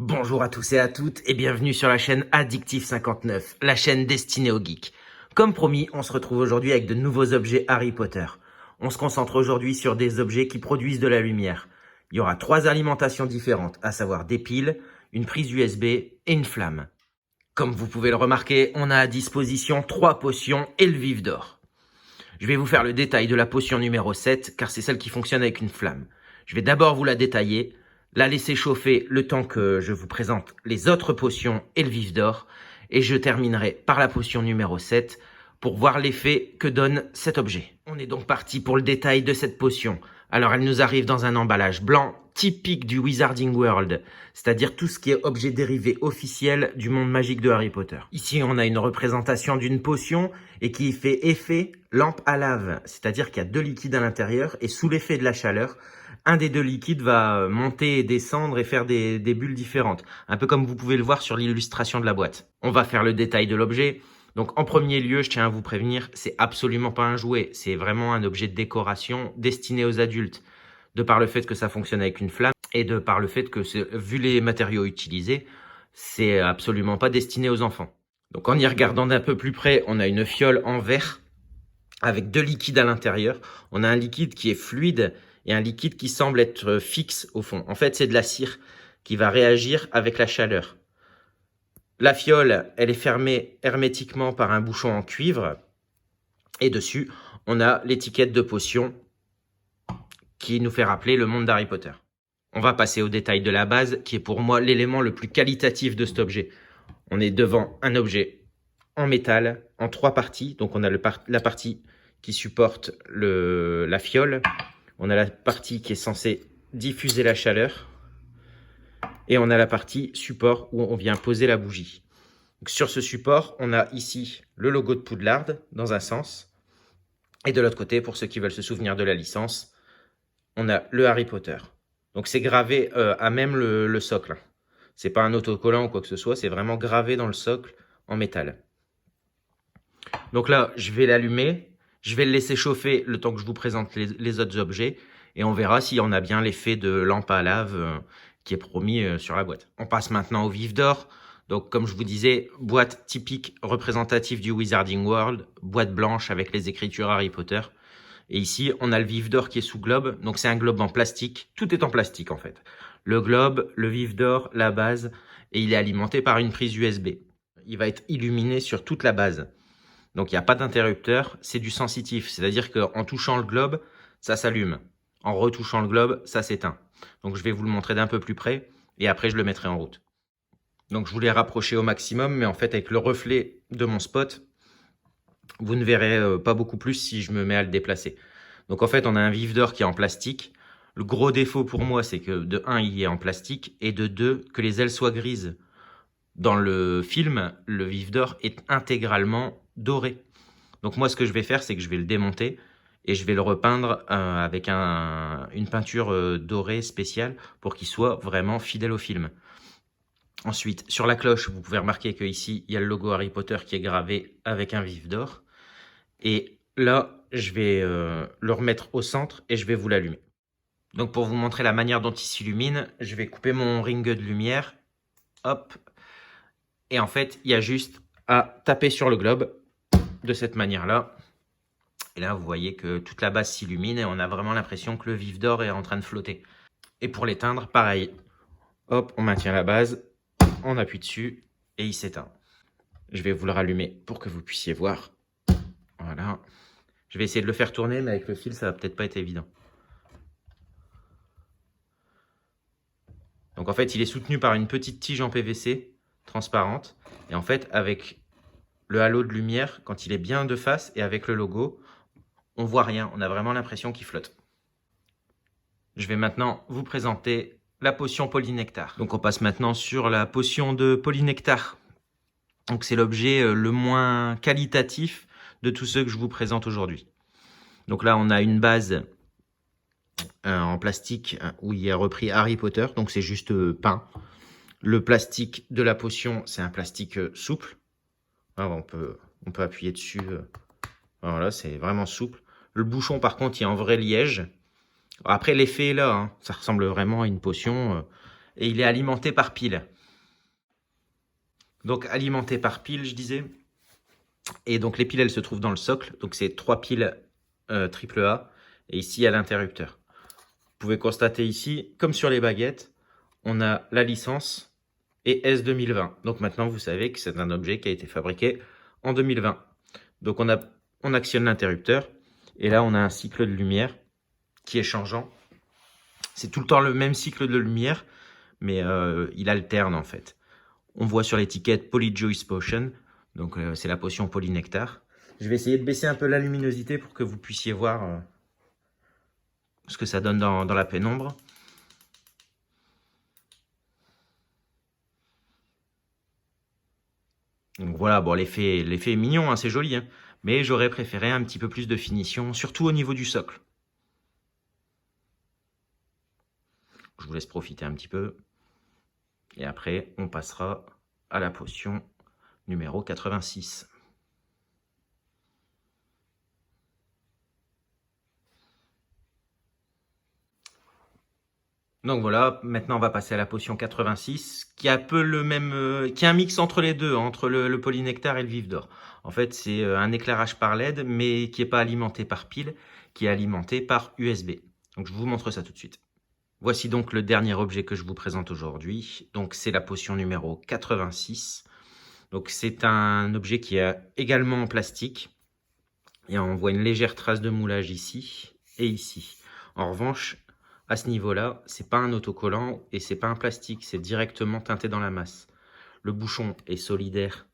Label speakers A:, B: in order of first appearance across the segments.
A: Bonjour à tous et à toutes et bienvenue sur la chaîne Addictif59, la chaîne destinée aux geeks. Comme promis, on se retrouve aujourd'hui avec de nouveaux objets Harry Potter. On se concentre aujourd'hui sur des objets qui produisent de la lumière. Il y aura 3 alimentations différentes, à savoir des piles, une prise USB et une flamme. Comme vous pouvez le remarquer, on a à disposition 3 potions et le vif d'or. Je vais vous faire le détail de la potion numéro 7 car c'est celle qui fonctionne avec une flamme. Je vais d'abord vous la détailler, la laisser chauffer le temps que je vous présente les autres potions et le vif d'or. Et je terminerai par la potion numéro 7 pour voir l'effet que donne cet objet. On est donc parti pour le détail de cette potion. Alors elle nous arrive dans un emballage blanc typique du Wizarding World, c'est-à-dire tout ce qui est objet dérivé officiel du monde magique de Harry Potter. Ici on a une représentation d'une potion et qui fait effet lampe à lave, c'est-à-dire qu'il y a 2 liquides à l'intérieur et sous l'effet de la chaleur, un des 2 liquides va monter et descendre et faire des bulles différentes. Un peu comme vous pouvez le voir sur l'illustration de la boîte. On va faire le détail de l'objet. Donc en premier lieu, je tiens à vous prévenir, c'est absolument pas un jouet. C'est vraiment un objet de décoration destiné aux adultes. De par le fait que ça fonctionne avec une flamme et de par le fait que, vu les matériaux utilisés, c'est absolument pas destiné aux enfants. Donc en y regardant d'un peu plus près, on a une fiole en verre avec 2 liquides à l'intérieur. On a un liquide qui est fluide et un liquide qui semble être fixe au fond. En fait, c'est de la cire qui va réagir avec la chaleur. La fiole, elle est fermée hermétiquement par un bouchon en cuivre. Et dessus, on a l'étiquette de potion qui nous fait rappeler le monde d'Harry Potter. On va passer au détail de la base, qui est pour moi l'élément le plus qualitatif de cet objet. On est devant un objet en métal, en 3 parties. Donc on a la partie qui supporte la fiole. On a la partie qui est censée diffuser la chaleur. Et on a la partie support où on vient poser la bougie. Donc sur ce support, on a ici le logo de Poudlard dans un sens. Et de l'autre côté, pour ceux qui veulent se souvenir de la licence, on a le Harry Potter. Donc c'est gravé à même le socle. C'est pas un autocollant ou quoi que ce soit, c'est vraiment gravé dans le socle en métal. Donc là, je vais l'allumer. Je vais le laisser chauffer le temps que je vous présente les autres objets. Et on verra si on a bien l'effet de lampe à lave qui est promis sur la boîte. On passe maintenant au vif d'or. Donc comme je vous disais, boîte typique représentative du Wizarding World. Boîte blanche avec les écritures Harry Potter. Et ici, on a le vif d'or qui est sous globe. Donc c'est un globe en plastique. Tout est en plastique en fait. Le globe, le vif d'or, la base. Et il est alimenté par une prise USB. Il va être illuminé sur toute la base. Donc il n'y a pas d'interrupteur, c'est du sensitif. C'est-à-dire qu'en touchant le globe, ça s'allume. En retouchant le globe, ça s'éteint. Donc je vais vous le montrer d'un peu plus près et après je le mettrai en route. Donc je vous l'ai rapproché au maximum, mais en fait avec le reflet de mon spot, vous ne verrez pas beaucoup plus si je me mets à le déplacer. Donc en fait on a un vif d'or qui est en plastique. Le gros défaut pour moi c'est que de 1 il est en plastique et de 2 que les ailes soient grises. Dans le film, le vif d'or est intégralement doré. Donc moi ce que je vais faire c'est que je vais le démonter et je vais le repeindre avec une peinture dorée spéciale pour qu'il soit vraiment fidèle au film. Ensuite sur la cloche vous pouvez remarquer que ici il y a le logo Harry Potter qui est gravé avec un vif d'or. Et là je vais le remettre au centre et je vais vous l'allumer. Donc pour vous montrer la manière dont il s'illumine, je vais couper mon ring de lumière. Hop. Et en fait, il y a juste à taper sur le globe de cette manière-là. Et là, vous voyez que toute la base s'illumine et on a vraiment l'impression que le vif d'or est en train de flotter. Et pour l'éteindre, pareil. Hop, on maintient la base, on appuie dessus et il s'éteint. Je vais vous le rallumer pour que vous puissiez voir. Voilà. Je vais essayer de le faire tourner, mais avec le fil, ça va peut-être pas être évident. Donc en fait, il est soutenu par une petite tige en PVC transparente. Et en fait, avec le halo de lumière, quand il est bien de face et avec le logo, on voit rien. On a vraiment l'impression qu'il flotte. Je vais maintenant vous présenter la potion polynectar. Donc on passe maintenant sur la potion de polynectar. Donc c'est l'objet le moins qualitatif de tous ceux que je vous présente aujourd'hui. Donc là, on a une base en plastique où il est repris Harry Potter. Donc c'est juste peint. Le plastique de la potion, c'est un plastique souple. Alors, on peut appuyer dessus. Voilà, c'est vraiment souple. Le bouchon, par contre, il est en vrai liège. Après, l'effet est là. Hein. Ça ressemble vraiment à une potion. et il est alimenté par pile. Donc alimenté par pile, je disais. Et donc les piles, elles se trouvent dans le socle. Donc c'est 3 piles AAA. Et ici, il y a l'interrupteur. Vous pouvez constater ici, comme sur les baguettes, on a la licence et S 2020. Donc maintenant, vous savez que c'est un objet qui a été fabriqué en 2020. Donc on actionne l'interrupteur. Et là, on a un cycle de lumière qui est changeant. C'est tout le temps le même cycle de lumière, mais il alterne en fait. On voit sur l'étiquette Polyjuice Potion, donc c'est la potion polynectar. Je vais essayer de baisser un peu la luminosité pour que vous puissiez voir ce que ça donne dans la pénombre. Donc voilà, bon, l'effet est mignon, hein, c'est joli, hein, mais j'aurais préféré un petit peu plus de finition, surtout au niveau du socle. Je vous laisse profiter un petit peu. Et après, on passera à la potion numéro 86. Donc voilà, maintenant on va passer à la potion 86, qui a un peu le même, qui est un mix entre les deux, entre le polynectar et le vif d'or. En fait, c'est un éclairage par LED, mais qui n'est pas alimenté par pile, qui est alimenté par USB. Donc je vous montre ça tout de suite. Voici donc le dernier objet que je vous présente aujourd'hui. Donc c'est la potion numéro 86. Donc c'est un objet qui est également en plastique. Et on voit une légère trace de moulage ici et ici. En revanche, à ce niveau-là, c'est pas un autocollant et c'est pas un plastique, c'est directement teinté dans la masse. Le bouchon est solidaire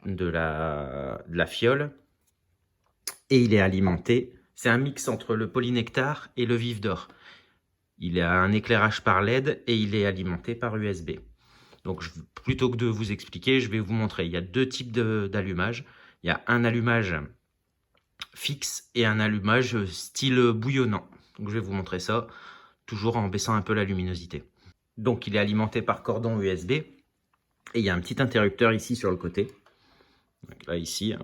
A: de la fiole et il est alimenté. C'est un mix entre le polynectar et le vif d'or. Il a un éclairage par LED et il est alimenté par USB. Donc plutôt que de vous expliquer, je vais vous montrer. Il y a deux types d'allumage. Il y a un allumage fixe et un allumage style bouillonnant. Donc je vais vous montrer ça, toujours en baissant un peu la luminosité. Donc il est alimenté par cordon USB et il y a un petit interrupteur ici sur le côté. Donc là ici,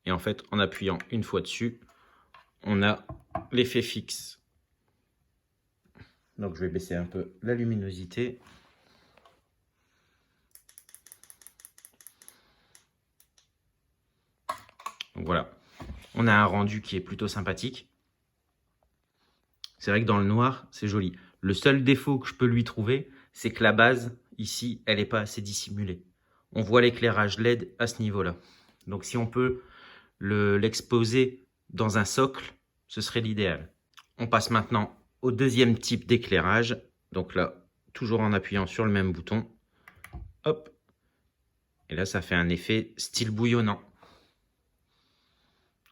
A: et en fait en appuyant une fois dessus, on a l'effet fixe. Donc je vais baisser un peu la luminosité. Donc voilà, on a un rendu qui est plutôt sympathique. C'est vrai que dans le noir, c'est joli. Le seul défaut que je peux lui trouver, c'est que la base, ici, elle n'est pas assez dissimulée. On voit l'éclairage LED à ce niveau-là. Donc si on peut l'exposer dans un socle, ce serait l'idéal. On passe maintenant au deuxième type d'éclairage. Donc là, toujours en appuyant sur le même bouton. Hop. Et là, ça fait un effet style bouillonnant.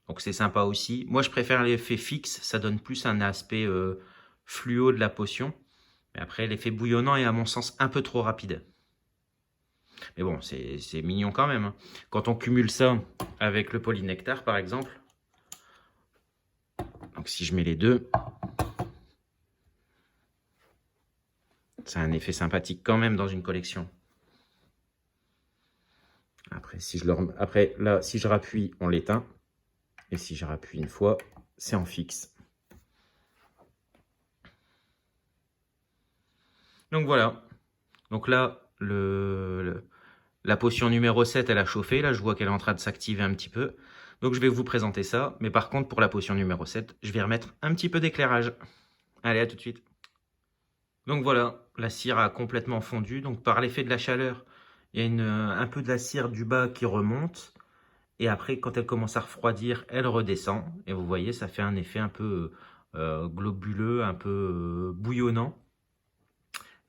A: Donc c'est sympa aussi. Moi, je préfère l'effet fixe. Ça donne plus un aspect fluo de la potion. Mais après, l'effet bouillonnant est à mon sens un peu trop rapide. Mais bon, c'est mignon quand même. Hein. Quand on cumule ça avec le polynectar, par exemple. Donc si je mets les deux, c'est un effet sympathique quand même dans une collection. Après, là, si je rappuie, on l'éteint. Et si je rappuie une fois, c'est en fixe. Donc voilà. Donc là, la potion numéro 7, elle a chauffé. Là, je vois qu'elle est en train de s'activer un petit peu. Donc je vais vous présenter ça. Mais par contre, pour la potion numéro 7, je vais remettre un petit peu d'éclairage. Allez, à tout de suite. Donc voilà, la cire a complètement fondu. Donc par l'effet de la chaleur, il y a un peu de la cire du bas qui remonte. Et après, quand elle commence à refroidir, elle redescend. Et vous voyez, ça fait un effet un peu globuleux, un peu bouillonnant.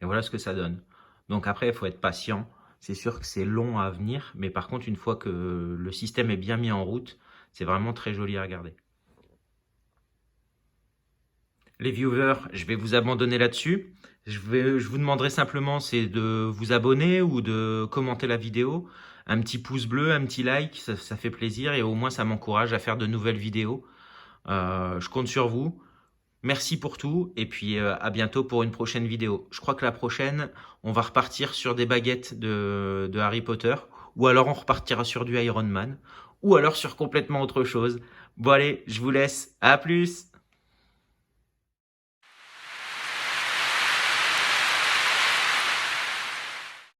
A: Et voilà ce que ça donne. Donc après, il faut être patient. C'est sûr que c'est long à venir. Mais par contre, une fois que le système est bien mis en route, c'est vraiment très joli à regarder. Les viewers, je vais vous abandonner là-dessus. Je vous demanderai simplement, c'est de vous abonner ou de commenter la vidéo. Un petit pouce bleu, un petit like, ça fait plaisir et au moins ça m'encourage à faire de nouvelles vidéos. Je compte sur vous. Merci pour tout et puis à bientôt pour une prochaine vidéo. Je crois que la prochaine, on va repartir sur des baguettes de Harry Potter ou alors on repartira sur du Iron Man ou alors sur complètement autre chose. Bon allez, je vous laisse. À plus!